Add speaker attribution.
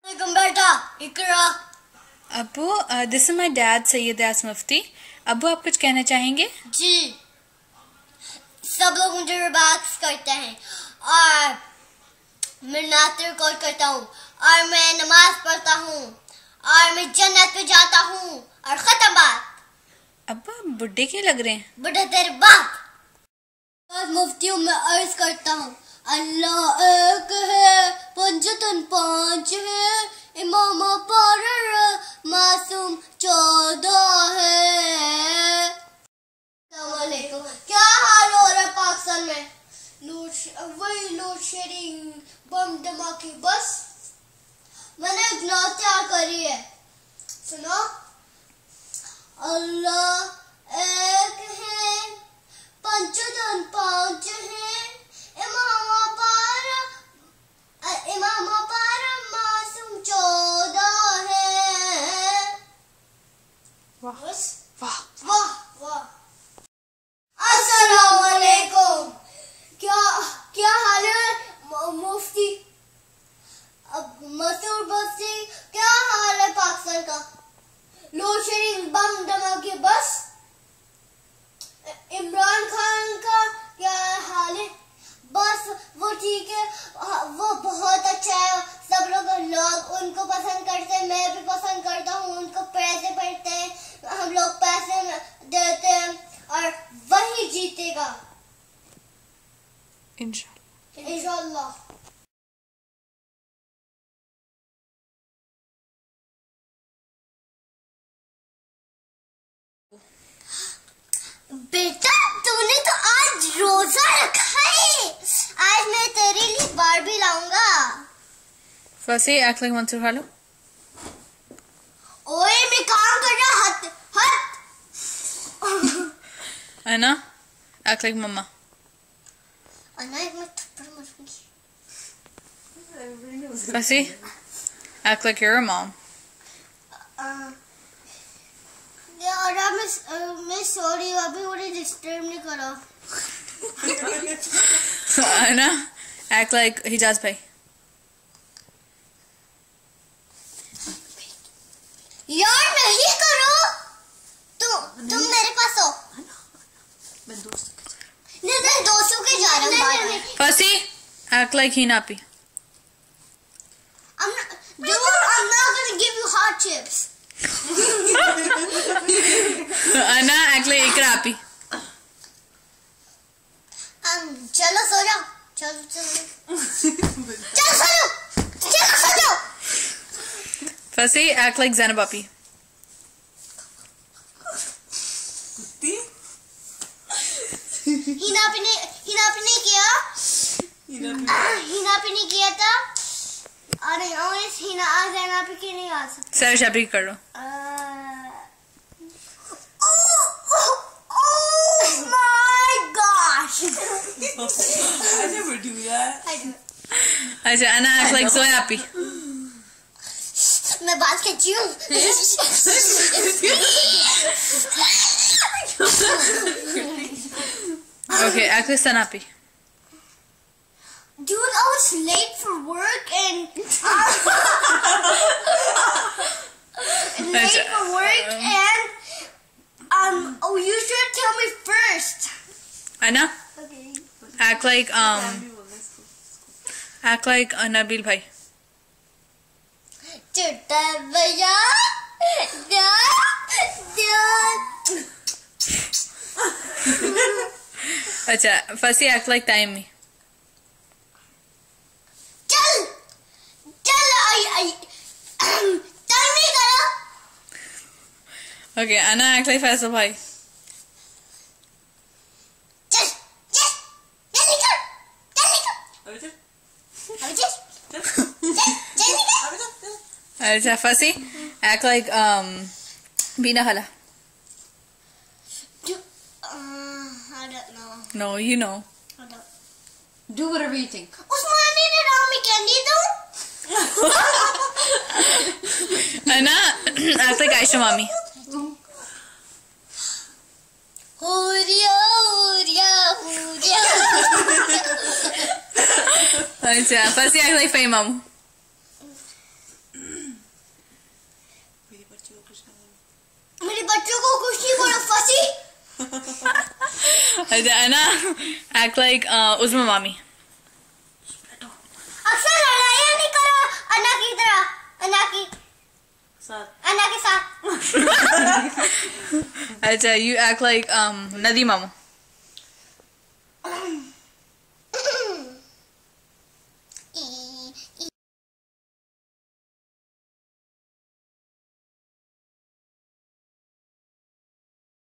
Speaker 1: बेटा इकरा।
Speaker 2: अबू, this is my dad Syed Yas Mufti. अबू, आप कुछ कहना चाहेंगे?
Speaker 1: जी, सब लोग मुझे रिलैक्स करते हैं और मैं नात रिकॉर्ड करता हूँ और मैं नमाज पढ़ता हूँ और मैं जन्नत पे जाता हूँ और खत्म बात।
Speaker 2: अब्बा, बुड्ढे क्यों लग रहे हैं?
Speaker 1: बुढ़ा तेरे बाप। और मुफ्तियों में अर्ज करता हूँ, अल्लाह एक है, पंजतन पांच है, इमाम पर मासूम 14 है। अस्सलामुअलैकुम। क्या हाल हो रहा है पाकिस्तान में? वही लोड शेडिंग, बम धमाके, बस मैंने एक नात तैयार करी है, सुनो। अल्लाह एक है, पंचतन पांच है, इमाम पर मासूम 14 है।
Speaker 2: वाह
Speaker 1: बस
Speaker 2: वाह
Speaker 1: वाह वाह। अस्सलामुअलैकुम। क्या हाल है मुफ्ती मसूद बस्ती? क्या हाल है पाकिस्तान का? लोड शेडिंग, बम धमाके, बस इमरान खान का क्या हाल है? बस वो ठीक है, वो बहुत अच्छा है, सब लोग उनको पसंद करते हैं, मैं भी पसंद करता हूँ, उनको पैसे पड़ते हैं, हम लोग पैसे देते हैं और वही जीतेगा इंशाल्लाह। बेटा तूने तो आज रोजा रखा है, आज मैं तेरे लिए बारबी लाऊंगा।
Speaker 2: फसी, act like मंसूर खा लो।
Speaker 1: ओए मैं काम कर रहा, हट हट।
Speaker 2: अना, act like मम्मा।
Speaker 1: अना एक मैं थप्पड़ मारूंगी।
Speaker 2: फसी, act like you're a mom।
Speaker 1: यार मैं सॉरी, अभी मुझे डिस्टर्ब नहीं करो।
Speaker 2: अना, act like हिजाज भाई।
Speaker 1: यार नहीं करो, तुम मेरे पास हो।
Speaker 2: मैं दोस्तों
Speaker 1: के जा रहा हूँ।
Speaker 2: फसी, act like हिनापी।
Speaker 1: I'm not gonna give you hot chips.
Speaker 2: अना, act like इकरापी।
Speaker 1: चलो सो जाओ, चलो सो जाओ।
Speaker 2: फसी, act like ज़ैनबापी।
Speaker 1: हिना पे नहीं किया था। अरे हिना ज़ैना पे क्यों नहीं आ सकती?
Speaker 2: सर शापी कर लो।
Speaker 1: Oh my gosh!
Speaker 3: I never do that.
Speaker 1: I do.
Speaker 2: अच्छा, अना act like सोयापी।
Speaker 1: मैं बात करती हूँ।
Speaker 2: Okay, act like सनापी।
Speaker 1: Dude, I was late for work and oh, you should tell me first.
Speaker 2: अना,
Speaker 1: Okay.
Speaker 2: act like नबील भाई।
Speaker 1: छोटा भैया,
Speaker 2: अच्छा, फसी, act like ताइमी।
Speaker 1: चल टाइम नहीं करो।
Speaker 2: Okay, अना act like फैसल भाई।
Speaker 1: चल जल्दी कर। अभी चल
Speaker 2: अच्छा, फसी, act like बीना हला।
Speaker 1: I don't know.
Speaker 2: No, you know.
Speaker 1: I don't.
Speaker 3: Do whatever you think.
Speaker 1: उस्मानी ने रामी कैंडी दो।
Speaker 2: अना, act like आयशा मामी।
Speaker 1: हुरिया।
Speaker 2: अच्छा, फसी, act like फ़हीम मामू।
Speaker 1: मेरे बच्चों को कुछ नहीं बोलो फंसी।
Speaker 2: Anna, act like Uzma Mami.
Speaker 1: अक्सर लड़ाइयाँ नहीं करो अन्ना की तरह, अन्ना के साथ।
Speaker 2: Acha, you act like Nadi Mamu.